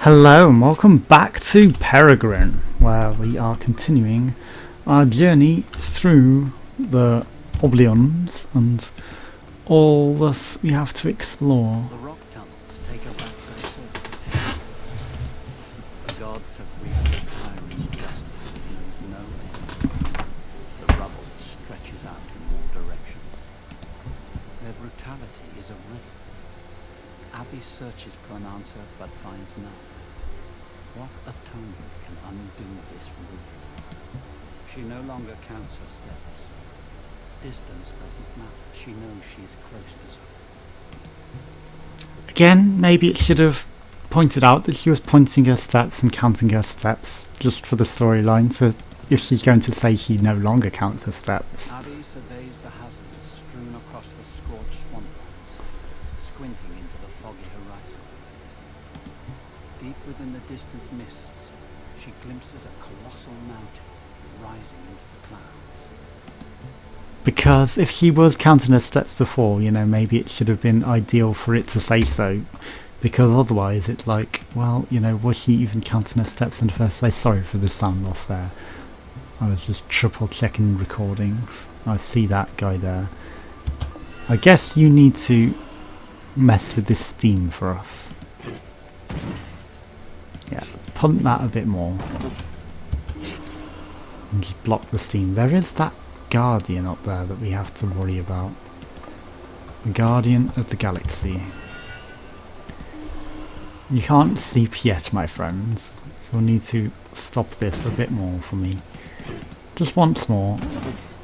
Hello and welcome back to Peregrin, where we are continuing our journey through the Oblions and all that we have to explore. The rock tunnels take her back to the surface. The gods have wielded tyrant's justice that knows no end. The rubble stretches out in all directions. Their brutality is a riddle. Abby searches for an answer but finds none. What atonement can undo this ruin? She no longer counts her steps. Distance doesn't matter. She knows she's close to something. Again, maybe it should have pointed out that she was pointing her steps and counting her steps, just for the storyline, so if she's going to say she no longer counts her steps. Abby surveys the hazards strewn across the scorched swamplands, squinting into the foggy horizon. Deep within the distant mists, she glimpses a colossal mountain rising into the clouds. Because if she was counting her steps before, maybe it should have been ideal for it to say so. Because otherwise it's like, well, was she even counting her steps in the first place? Sorry for the sound loss there. I was just triple checking recordings. I see that guy there. I guess you need to mess with this steam for us. Yeah, punt that a bit more. And just block the steam. There is that Guardian up there that we have to worry about. The Guardian of the Galaxy. You can't sleep yet, my friends. You'll need to stop this a bit more for me. Just once more,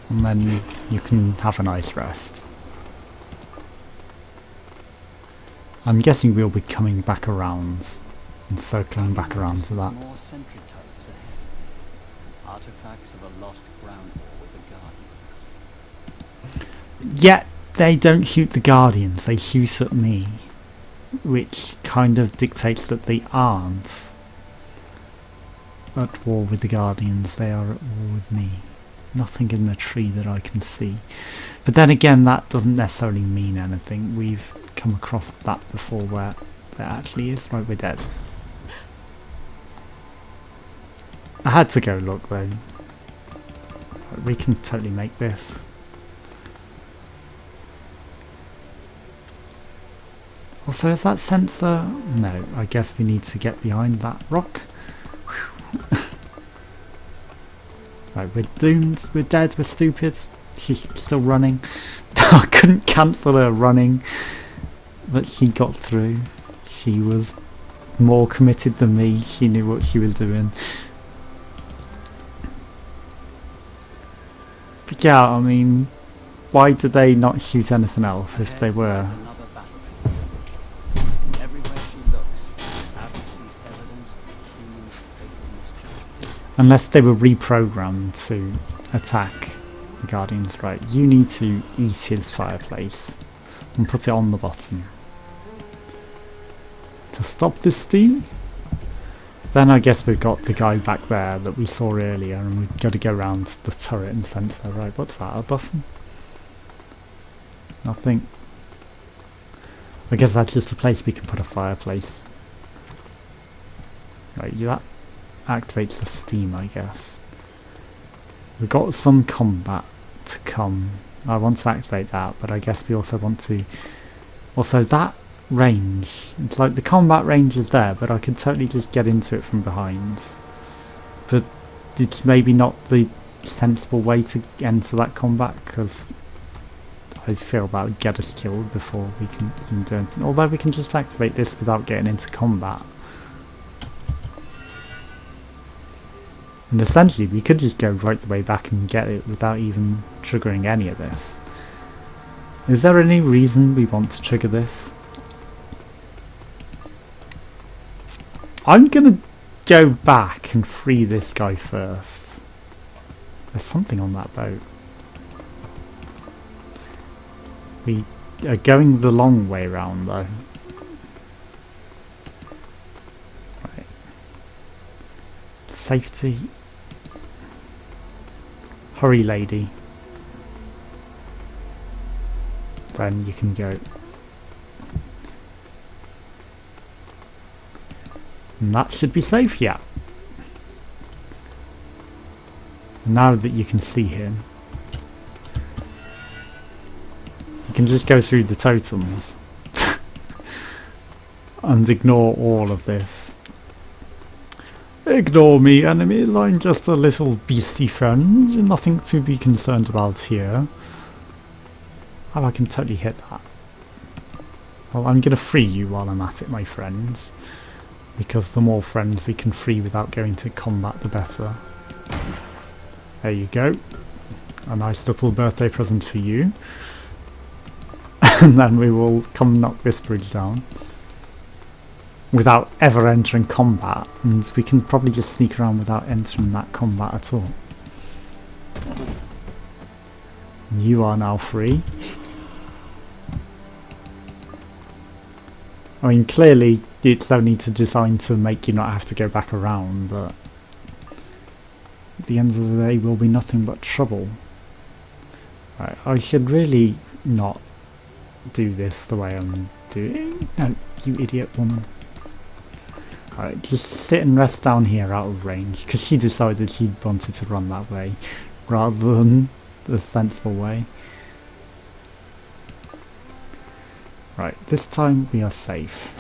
and then you can have a nice rest. I'm guessing we'll be coming back around and circling back around to that. More sentry turrets ahead. Artifacts of a lost ground war with the Guardians. Yet they don't shoot the Guardians, they shoot at me. Which kind of dictates that they aren't at war with the Guardians, they are at war with me. Nothing in the tree that I can see. But then again, that doesn't necessarily mean anything. We've come across that before where there actually is. Right, we're dead. I had to go look though. We can totally make this. Also, is that sensor? No, I guess we need to get behind that rock. Right, we're doomed, we're dead, we're stupid. She's still running. I couldn't cancel her running, but she got through. She was more committed than me, she knew what she was doing. But yeah, I mean, why did they not shoot anything else if they were? Unless they were reprogrammed to attack the Guardians. Right, you need to eat his fireplace and put it on the bottom. To stop this steam? Then I guess we've got the guy back there that we saw earlier and we've got to go around the turret and sensor. Right, what's that, a button? Nothing. I guess that's just a place we can put a fireplace. Right, that activates the steam, I guess. We've got some combat to come. I want to activate that, but I guess we also want to... Also, that range, it's like the combat range is there, but I can totally just get into it from behind. But it's maybe not the sensible way to enter that combat, because I feel that would get us killed before we can do anything. Although we can just activate this without getting into combat. And essentially we could just go right the way back and get it without even triggering any of this. Is there any reason we want to trigger this? I'm gonna go back and free this guy first. There's something on that boat. We are going the long way round though. Right. Safety. Hurry, lady. Then you can go. And that should be safe, yeah. Now that you can see him, you can just go through the totems and ignore all of this. Ignore me, enemy. I'm just a little beastie friend. Nothing to be concerned about here. Oh, I can totally hit that. Well, I'm going to free you while I'm at it, my friends. Because the more friends we can free without going to combat, the better. There you go. A nice little birthday present for you. And then we will come knock this bridge down. Without ever entering combat. And we can probably just sneak around without entering that combat at all. You are now free. I mean, clearly it's only designed to make you not have to go back around, but at the end of the day will be nothing but trouble. Right, I should really not do this the way I'm doing. No, you idiot woman. Alright, just sit and rest down here out of range, because she decided she wanted to run that way, rather than the sensible way. Right, this time we are safe.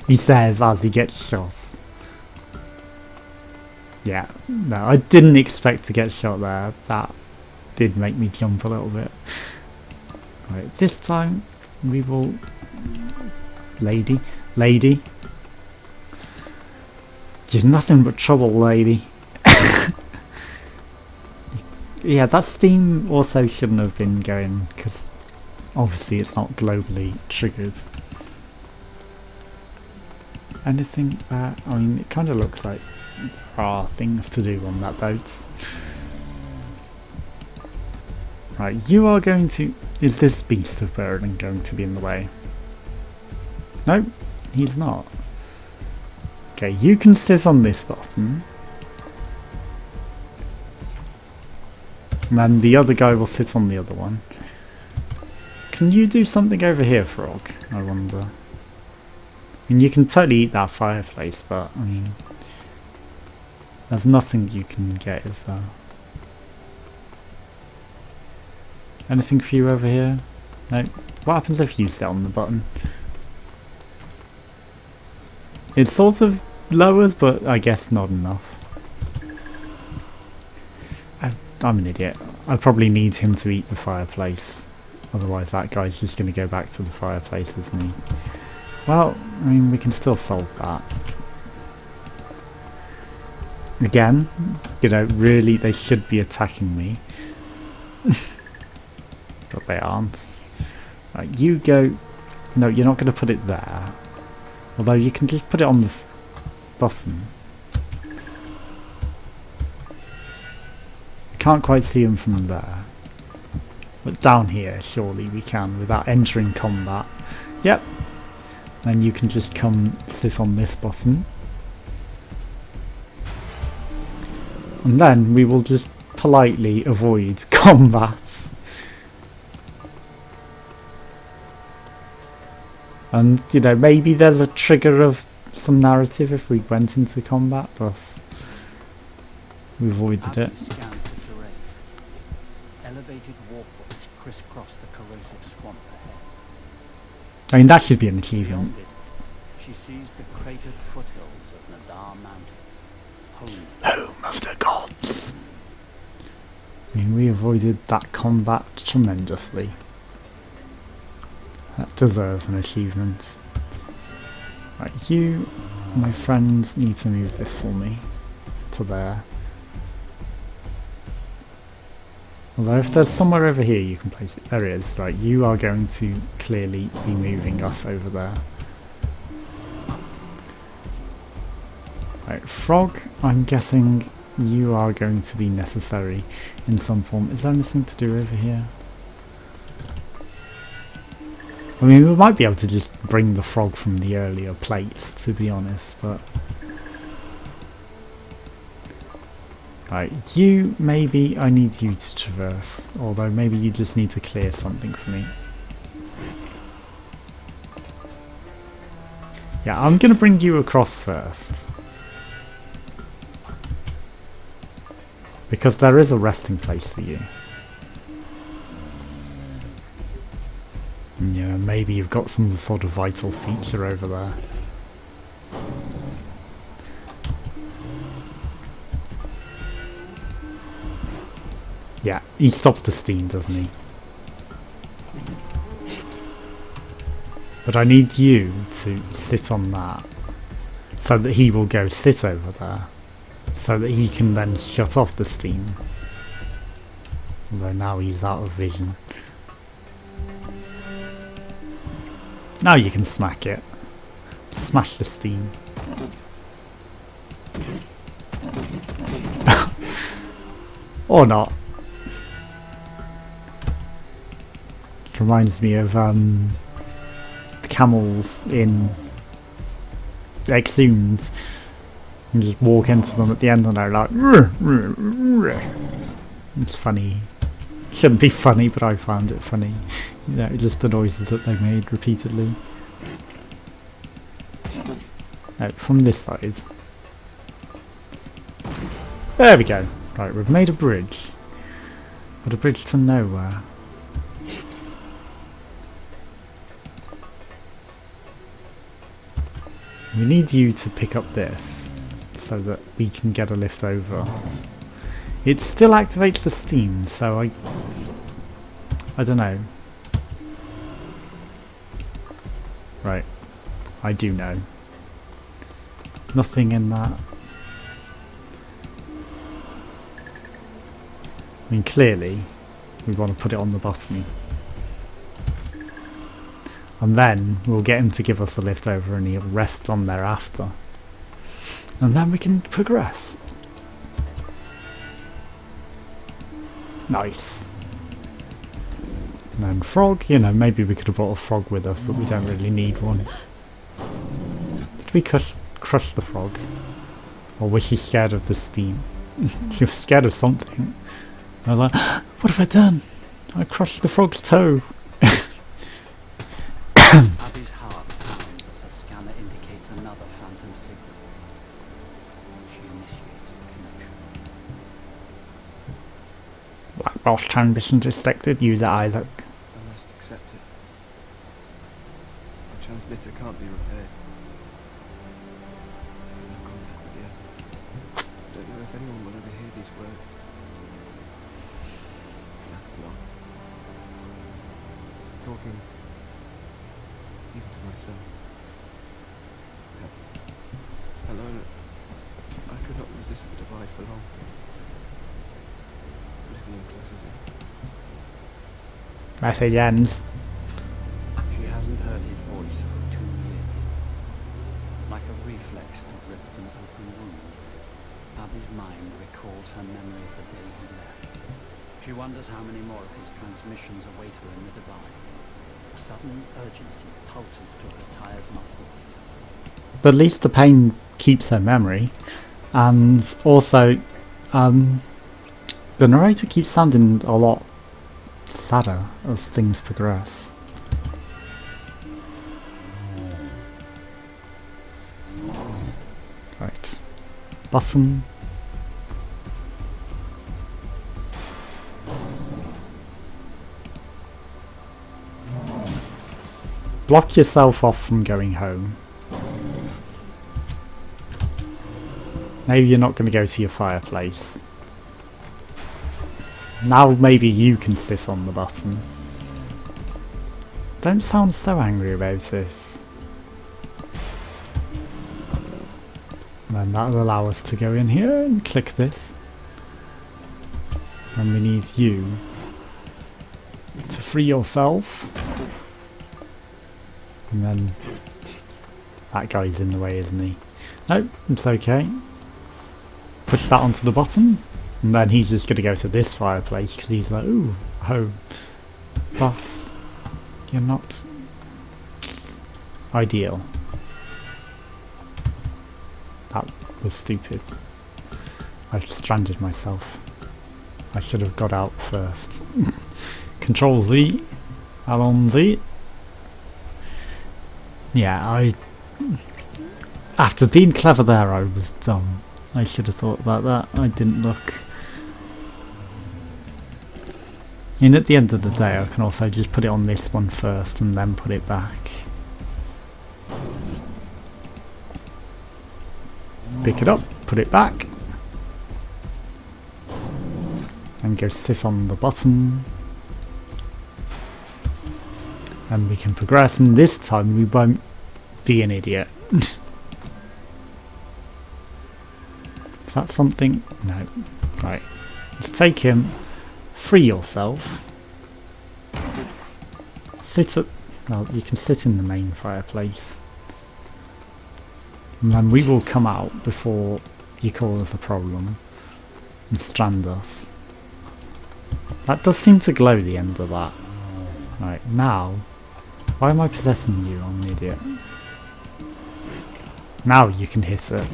He says as he gets shot. Yeah, no, I didn't expect to get shot there. That did make me jump a little bit. Right, this time we will... Lady. You're nothing but trouble, lady. Yeah, that steam also shouldn't have been going, because obviously it's not globally triggered. Anything there? I mean, it kind of looks like there are things to do on that boat. Right, you are going to... Is this beast of Peregrin going to be in the way? No, he's not. Okay, you can sit on this button. And then the other guy will sit on the other one. Can you do something over here, Frog? I wonder. I mean, you can totally eat that fireplace, but, I mean... There's nothing you can get, is there? Anything for you over here? No. What happens if you sit on the button? It sort of lowers, but I guess not enough. I'm an idiot. I probably need him to eat the fireplace. Otherwise that guy's just going to go back to the fireplace, isn't he? Well, I mean, we can still solve that. Again, you know, really they should be attacking me. But they aren't. Right, you go... No, you're not going to put it there. Although you can just put it on the button. Can't quite see him from there. But down here, surely we can, without entering combat. Yep. Then you can just come sit on this button. And then we will just politely avoid combat. And, you know, maybe there's a trigger of some narrative if we went into combat, but we avoided it. Elevated walkways crisscross the corrosive swamp ahead. I mean, that should be an achievement. Beyond it, she sees the cratered foothills of Nadar Mountain, Home of the gods. I mean, we avoided that combat tremendously. That deserves an achievement. Right, you, my friends, need to move this for me to there. Although if there's somewhere over here you can place it. There it is. Right, you are going to clearly be moving us over there. Right, Frog, I'm guessing you are going to be necessary in some form. Is there anything to do over here? I mean, we might be able to just bring the frog from the earlier plates, to be honest, but... Right, you, maybe I need you to traverse, although maybe you just need to clear something for me. Yeah, I'm going to bring you across first. Because there is a resting place for you. And, you know, maybe you've got some sort of vital feature over there. Yeah, he stops the steam, doesn't he? But I need you to sit on that, so that he will go sit over there, so that he can then shut off the steam. Although now he's out of vision. Now you can smack it. Smash the steam. Or not. It reminds me of the camels in Exhumed. You just walk into them at the end and they're like, "Rrr, rrr, rrr." It's funny. It shouldn't be funny, but I found it funny. You know, just the noises that they made repeatedly. No, from this side. There we go. Right, we've made a bridge. But a bridge to nowhere. We need you to pick up this, so that we can get a lift over. It still activates the steam, so I don't know. Right, I do know. Nothing in that. I mean, clearly, we want to put it on the bottom. And then we'll get him to give us a lift over and he'll rest on there after. And then we can progress. Nice. And then frog, you know, maybe we could have brought a frog with us, but we don't really need one. Did we crush the frog? Or was she scared of the steam? She was scared of something. I was like, what have I done? I crushed the frog's toe. Abby's heart pounds as her scanner indicates another phantom signal. She initiates the connection. Black Boss transmission detected. User Isaac. I must accept it. The transmitter can't be repaired. No contact with the others. I don't know if anyone will ever hear these words. That is long. Talking even to myself. Alone, I could not resist the divide for long. Living closes in. Message ends. She hasn't heard his voice for 2 years. Like a reflex to rip an open wound, Abby's mind recalls her memory of the day he left. She wonders how many more of his transmissions await her in the divide. A sudden urgency pulses through her tired muscles. But at least the pain keeps her memory. And also, the narrator keeps sounding a lot sadder as things progress. Right. Button. Block yourself off from going home. Maybe you're not going to go to your fireplace. Now maybe you can sit on the button. Don't sound so angry about this. And then that'll allow us to go in here and click this. And we need you to free yourself. And then that guy's in the way, isn't he? No, it's okay. Push that onto the bottom. And then he's just going to go to this fireplace because he's like, ooh, home. Plus, you're not ideal. That was stupid. I've stranded myself. I should have got out first. Control Z. Alon Z. Yeah, I After being clever there, I was dumb. I should have thought about that. I didn't look. And at the end of the day, I can also just put it on this one first and then put it back. Pick it up, put it back. And go sit on the bottom. And we can progress, and this time we won't be an idiot. Is that something? No. Right. Let's take him. Free yourself. Sit at... Well, you can sit in the main fireplace. And then we will come out before you cause a problem. And strand us. That does seem to glow, the end of that. Right, now... Why am I possessing you? I'm an idiot. Now you can hit it.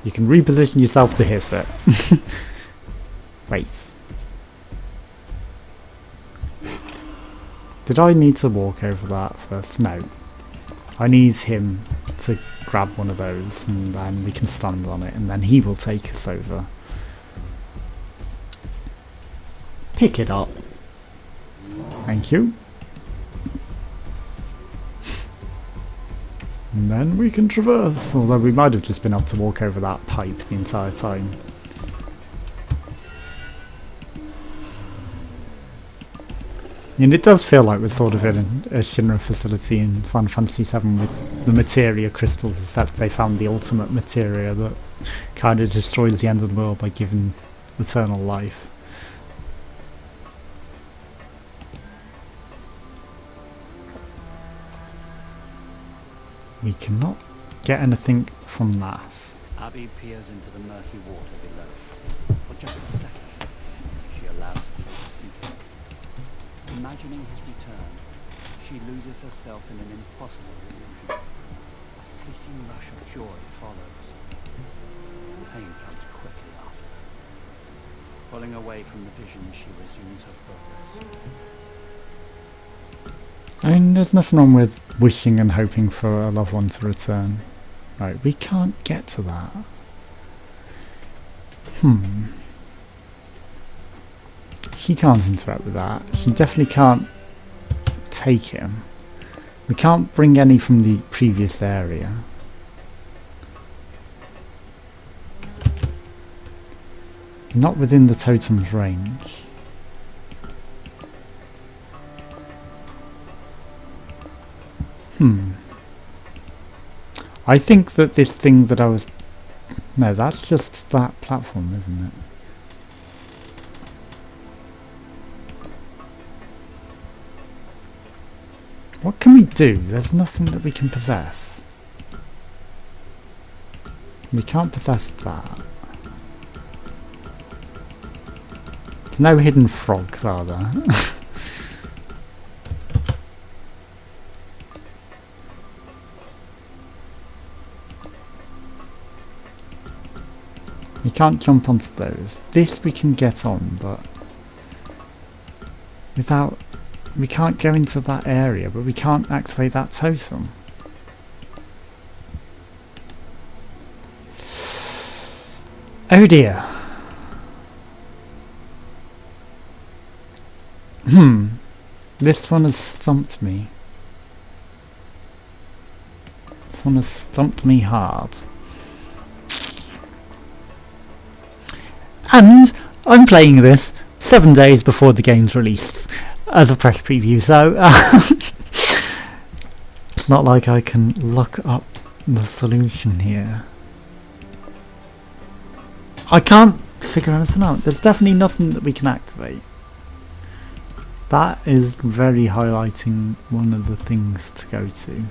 You can reposition yourself to hit it. Wait. Did I need to walk over that first? No. I need him to grab one of those and then we can stand on it and then he will take us over. Pick it up. Thank you. And then we can traverse, although we might have just been able to walk over that pipe the entire time. And it does feel like we're sort of in a Shinra facility in Final Fantasy VII with the materia crystals, except they found the ultimate materia that kind of destroys the end of the world by giving eternal life. We cannot get anything from that. Abby peers into the murky water below. For just a second, she allows herself to think. Imagining his return, she loses herself in an impossible illusion. A fleeting rush of joy follows. Pain comes quickly after. Pulling away from the vision, she resumes her focus. I mean, there's nothing wrong with wishing and hoping for a loved one to return. Right, we can't get to that. She can't interact with that. She definitely can't take him. We can't bring any from the previous area. Not within the totem's range. I think that this thing that I was... No, that's just that platform, isn't it? What can we do? There's nothing that we can possess. We can't possess that. There's no hidden frogs, are there? We can't jump onto those. This we can get on, but without... We can't go into that area, but we can't activate that totem. Oh dear. This one has stumped me. This one has stumped me hard. And I'm playing this 7 days before the game's released as a press preview, so it's not like I can look up the solution here. I can't figure anything out. There's definitely nothing that we can activate. That is very highlighting one of the things to go to.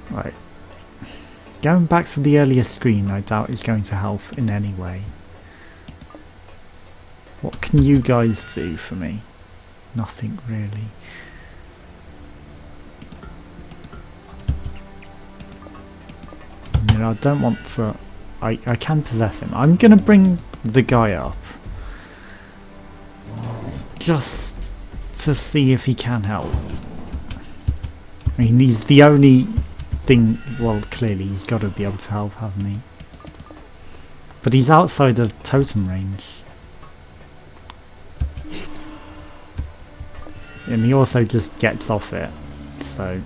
Right. Going back to the earlier screen, I doubt is going to help in any way. What can you guys do for me? Nothing really. You know, I don't want to... I can possess him. I'm gonna bring the guy up. Just to see if he can help. I mean, he's the only thing, well, clearly he's got to be able to help, hasn't he? But he's outside of totem range. And he also just gets off it, so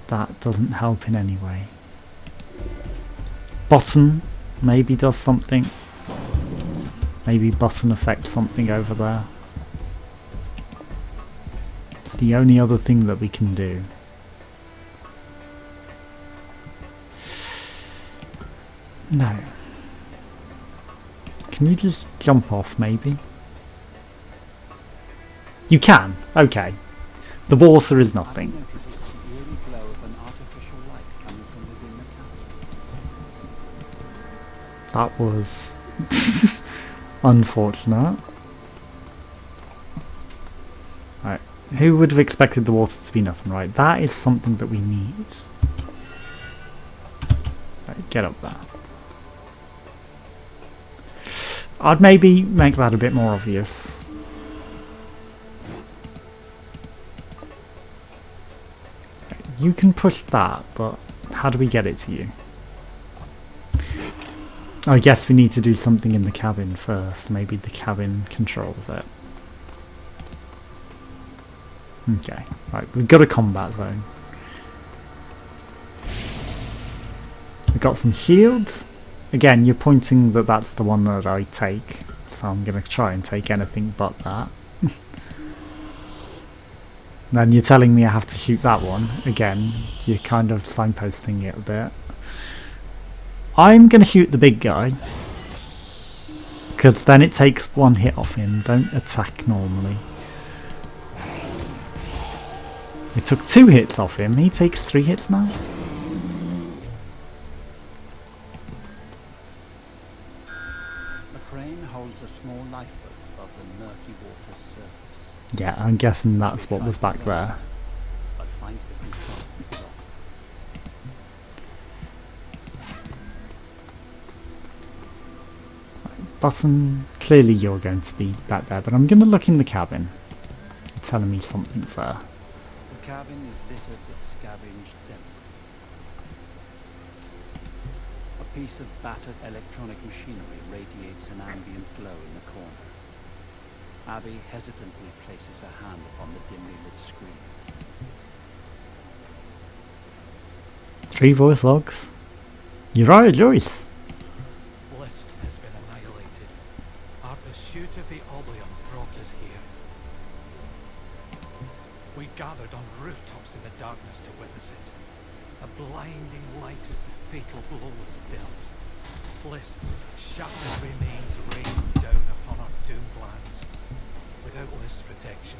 that doesn't help in any way. Button maybe does something. Maybe button affects something over there. It's the only other thing that we can do. No. Can you just jump off maybe? You can. Okay. The water is nothing. I noticed the eerie glow of an artificial light coming from within the cavern. That was unfortunate. Right. Who would have expected the water to be nothing, right? That is something that we need. Right, get up there. I'd maybe make that a bit more obvious. You can push that, but how do we get it to you? I guess we need to do something in the cabin first. Maybe the cabin controls it. Okay, right, we've got a combat zone. We've got some shields. Again, you're pointing that that's the one that I take, so I'm going to try and take anything but that. Then you're telling me I have to shoot that one. Again, you're kind of signposting it a bit. I'm going to shoot the big guy, because then it takes one hit off him. Don't attack normally. We took 2 hits off him. He takes 3 hits now. The crane holds a small lifeboat above the murky water's surface. Yeah, I'm guessing that's what was back there. But finds the control lost. Button, clearly you're going to be back there, but I'm going to look in the cabin. You're telling me something's there. The cabin is littered with scavenged debris. A piece of battered electronic machinery radiates an ambient glow in the corner. Abby hesitantly places her hand upon the dimly lit screen. 3 voice logs. Uriah Joyce. List has been annihilated. Our pursuit of the Oblium brought us here. We gathered on rooftops in the darkness to witness it. A blinding light as the fatal blow was dealt. List's shattered remains rained down upon our doomed lands. Without List's protection,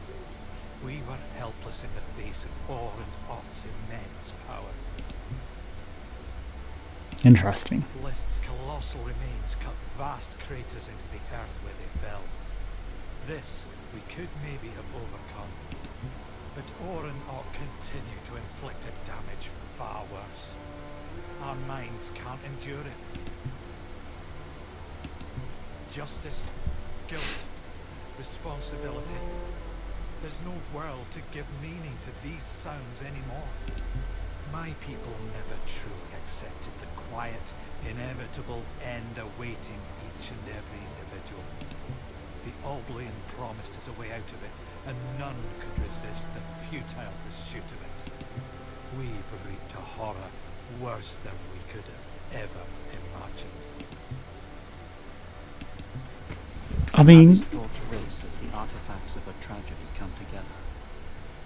we were helpless in the face of Orr and Ott's immense power. Interesting. List's colossal remains cut vast craters into the earth where they fell. This we could maybe have overcome. But Orr and Ott continue to inflict a damage far worse. Our minds can't endure it. Justice, guilt, responsibility. There's no world to give meaning to these sounds anymore. My people never truly accepted the quiet, inevitable end awaiting each and every individual. The Oblian promised us a way out of it, and none could resist the futile pursuit of it. We've reaped a horror worse than we could have ever imagined. I mean, Abby's thoughts race as the artifacts of a tragedy come together.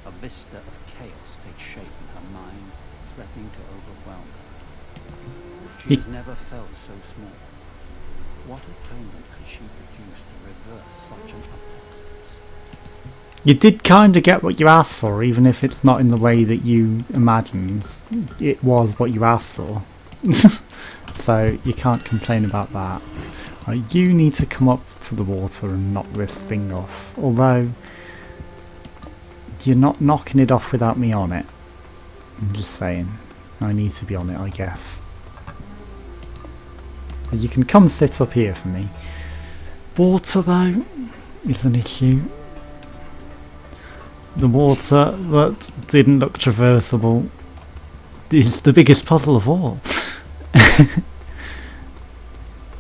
A vista of chaos takes shape in her mind, threatening to overwhelm her. She has never felt so small. What atonement could she produce to reverse such an apocalypse? you did kind of get what you asked for, even if it's not in the way that you imagined. It was what you asked for. So you can't complain about that. You need to come up to the water and knock this thing off. Although, you're not knocking it off without me on it. I'm just saying. I need to be on it, I guess. You can come sit up here for me. Water, though, is an issue. the water that didn't look traversable is the biggest puzzle of all.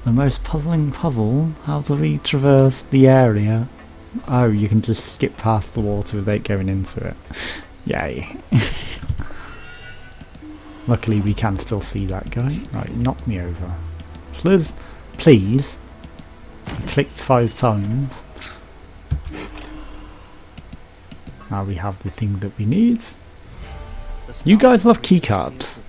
The most puzzling puzzle, how do we traverse the area? Oh, you can just skip past the water without going into it. Yay. Luckily we can still see that guy. Right, knock me over. Please. Please. I clicked 5 times. Now we have the thing that we need. You guys love keycards.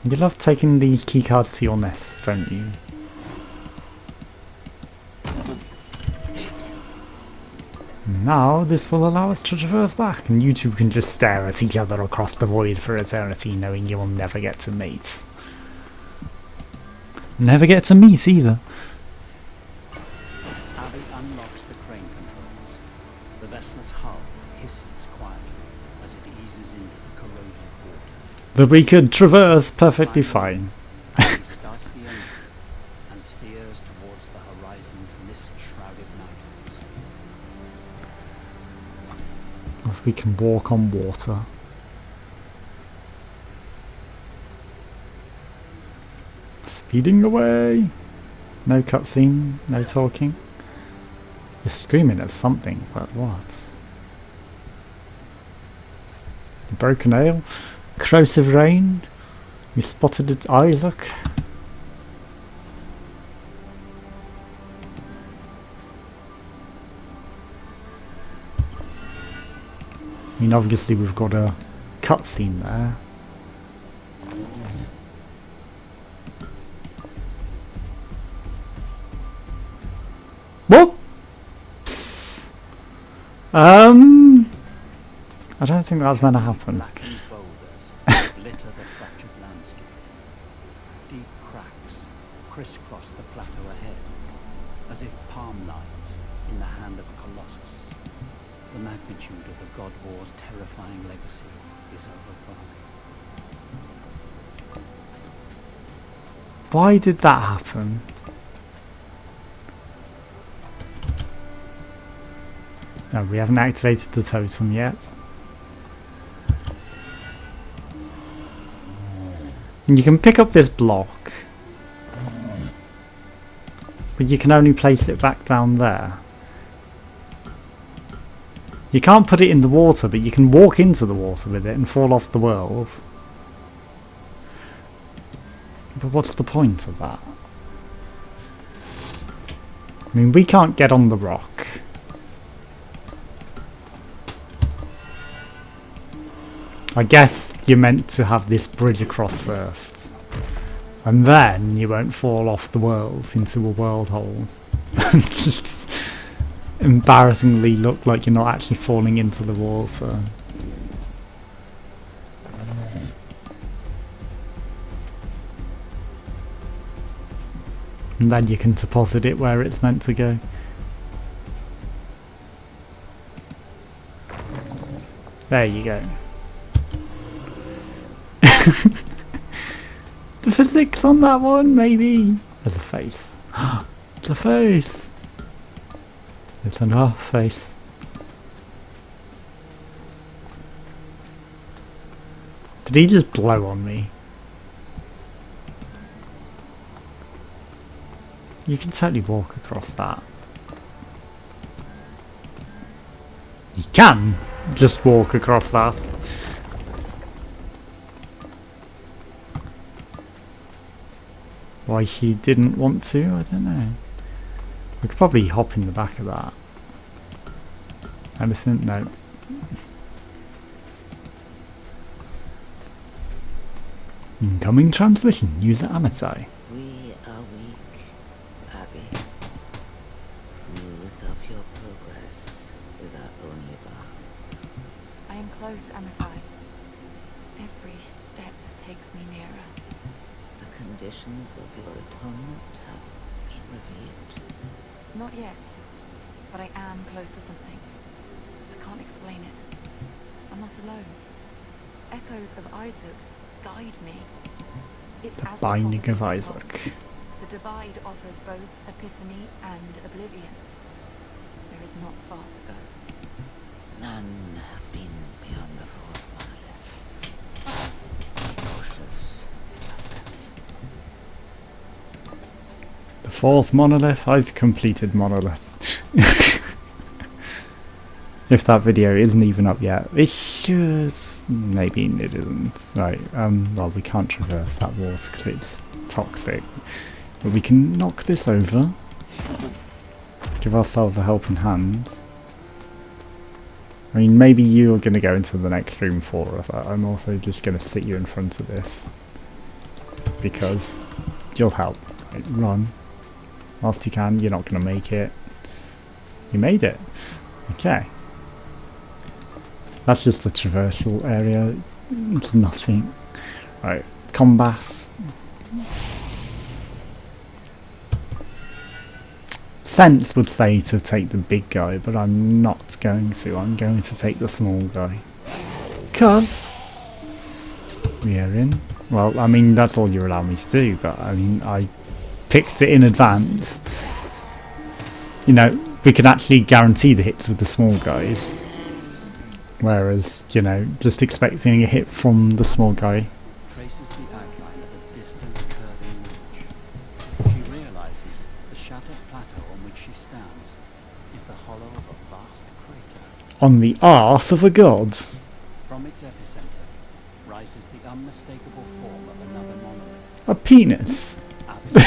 You love taking these keycards to your nest, don't you? Now this will allow us to traverse back, and you two can just stare at each other across the void for eternity, knowing you will never get to meet. Never get to meet either. Abby unlocks the crane controls. The vessel's hull hisses quietly as it eases into the corrosive water. But we could traverse perfectly fine. Abby starts the engine and steers towards the horizon's mist-shrouded mountains. As we can walk on water. Speeding away. No cutscene, no talking. You're screaming at something, but what? Broken ale? Corrosive rain? We spotted it, Isaac. I mean, obviously we've got a cutscene there. Whoops! I don't think that was meant to happen. Blackened boulders litter the fractured landscape. Deep cracks crisscross the plateau ahead, as if palm lines in the hand of a colossus. The magnitude of the God War's terrifying legacy is overwhelming. Why did that happen? No, we haven't activated the totem yet. And you can pick up this block, but you can only place it back down there. You can't put it in the water, but you can walk into the water with it and fall off the world. But what's the point of that? I mean, we can't get on the rock. I guess you're meant to have this bridge across first, and then you won't fall off the world into a world hole. Just embarrassingly look like you're not actually falling into the water. And then you can deposit it where it's meant to go. There you go. The physics on that one, maybe. There's a face. It's a face. It's another face. Did he just blow on me? You can totally walk across that. You can just walk across that. Why she didn't want to, I don't know. We could probably hop in the back of that. Anything? No. Incoming transmission. User Amitai. We are weak, Abby. News of your progress is our only bar. I am close, Amitai. Every step takes me nearer. The conditions of your atonement have been revealed. Not yet, but I am close to something. I can't explain it. I'm not alone. Echoes of Isaac guide me. It's The as Binding prophecy of goes on. Isaac. The divide offers both epiphany and oblivion. There is not far to go. None have been beyond the fourth monolith. Be cautious in your steps. The fourth monolith? I've completed monolith. If that video isn't even up yet, it's just... maybe it isn't. Right, well, we can't traverse that water because it's toxic. But we can knock this over. Give ourselves a helping hand. I mean, maybe you're going to go into the next room for us. I'm also just going to sit you in front of this. Because you'll help. Right, run. Whilst you can, you're not going to make it. You made it. Okay. That's just a traversal area. It's nothing. Right, combat. Sense would say to take the big guy, but I'm not going to. I'm going to take the small guy. Because we are in. Well, I mean, that's all you allow me to do, but I mean, I picked it in advance. You know, we can actually guarantee the hits with the small guys. Whereas, you know, just expecting a hit from the small guy. Traces the outline of a distant curving ridge. She realizes the shattered plateau on which she stands is the hollow of a vast crater. On the arse of a god. From its epicenter rises the unmistakable form of another monolith. A penis. Abby,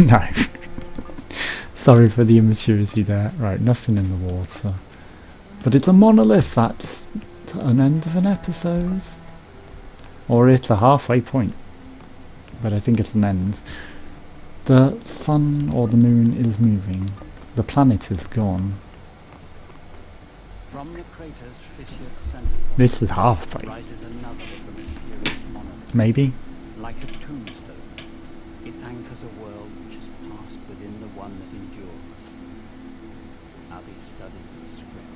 No. Sorry for the immaturity there. Right, nothing in the water. But it's a monolith, that's an end of an episode. Or it's a halfway point. But I think it's an end. The sun or the moon is moving. The planet is gone. from the crater's fissured center This is halfway. rises another of the mysterious monoliths. Maybe. Like a tombstone, it anchors a world which has passed within the one that endures. Abby studies its script.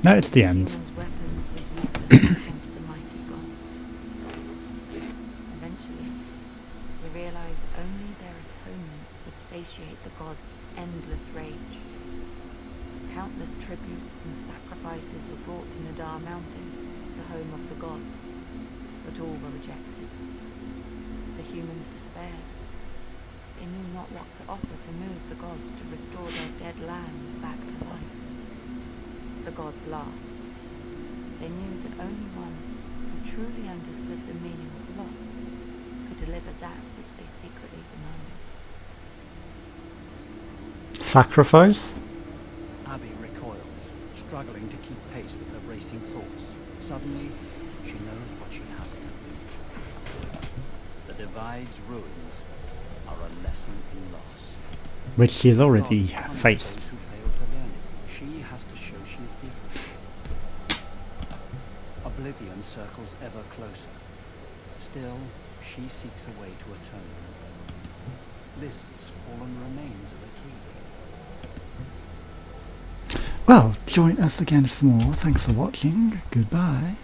No, it's the end. Humans' weapons were useless against the mighty gods. Eventually, they realized only their atonement would satiate the gods' endless rage. Countless tributes and sacrifices were brought to Nadar Mountain, the home of the gods, but all were rejected. The humans despaired. They knew not what to offer to move the gods to restore their dead lands back to life. The gods laughed. They knew that only one who truly understood the meaning of loss could deliver that which they secretly demanded. Sacrifice? Abby recoils, struggling to keep pace with her racing thoughts. Suddenly, she knows what she has to do. The Divide's ruins are a lesson in loss. Which she's already Gods punish faced. those who fail to learn it. She has to show she is different. Oblivion circles ever closer. Still, she seeks a way to atone. Lists fallen remains of a key. Well, join us again some more. Thanks for watching. Goodbye.